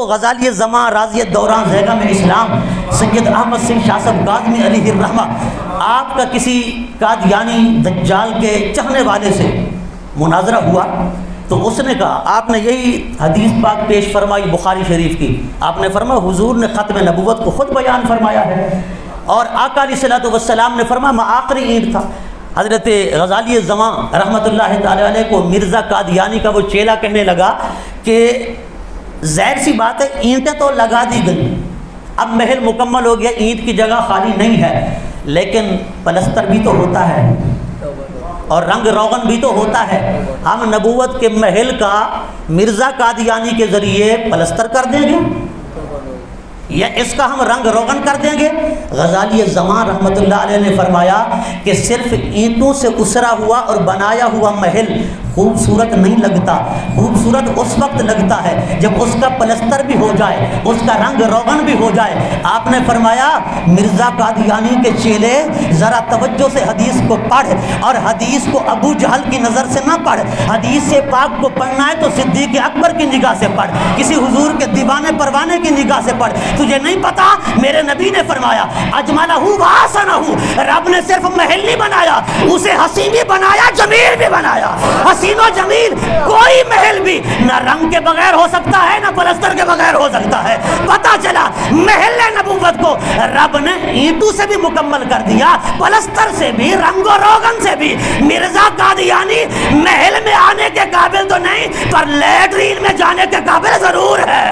غزالی زماں راضی دوران زیغم اسلام سید احمد سنگھ شاہ صاحب کاظمی علیہ الرحمہ، آپ کا کسی قادیانی دجال کے چاہنے والے سے مناظرہ ہوا تو اس نے کہا، آپ نے یہی حدیث پاک پیش فرمائی بخاری شریف کی، آپ نے فرمایا حضور نے ختم نبوت کو خود بیان فرمایا ہے، اور آقا علیہ الصلوۃ والسلام نے فرمایا میں آخری اینٹ تھا۔ حضرت غزالی زماں رحمۃ اللہ تعالی علیہ کو مرزا قادیانی کا وہ چیلا کہنے لگا کہ ظاہر سی بات ہے اینٹیں تو لگا دی گئی، اب محل مکمل ہو گیا، اینٹ کی جگہ خالی نہیں ہے، لیکن پلستر بھی تو ہوتا ہے اور رنگ روغن بھی تو ہوتا ہے۔ ہم نبوت کے محل کا مرزا قادیانی کے ذریعے پلستر کر دیں گے یا اس کا ہم رنگ روغن کر دیں گے؟ غزالی زماں رحمۃ اللہ علیہ نے فرمایا کہ صرف اینٹوں سے اسرا ہوا اور بنایا ہوا محل خوبصورت نہیں لگتا، خوبصورت اس وقت لگتا ہے جب اس کا پلستر بھی ہو جائے، اس کا رنگ روغن بھی ہو جائے۔ آپ نے فرمایا مرزا قادیانی کے چیلے ذرا توجہ سے حدیث کو پڑھ، اور حدیث کو ابو جہل کی نظر سے نہ پڑھ، حدیث پاک کو پڑھنا ہے تو صدیق اکبر کی نگاہ سے پڑھ، کسی حضور کے دیوانے پروانے کی نگاہ سے پڑھ۔ تجھے نہیں پتا میرے نبی نے فرمایا اجملہ واسنہ، رب نے صرف محل نہیں بنایا، اسے حسین بھی بنایا، جمیل بھی بنایا۔ حسین و جمیل کوئی محل بھی نہ رنگ کے بغیر ہو سکتا ہے نہ پلستر کے بغیر ہو سکتا ہے۔ پتہ چلا محل نبوت کو رب نے اینٹوں سے بھی مکمل کر دیا، پلستر سے بھی، رنگ و روغن سے بھی۔ مرزا قادیانی محل میں آنے کے قابل تو نہیں، پر لیٹرین میں جانے کے قابل ضرور ہے۔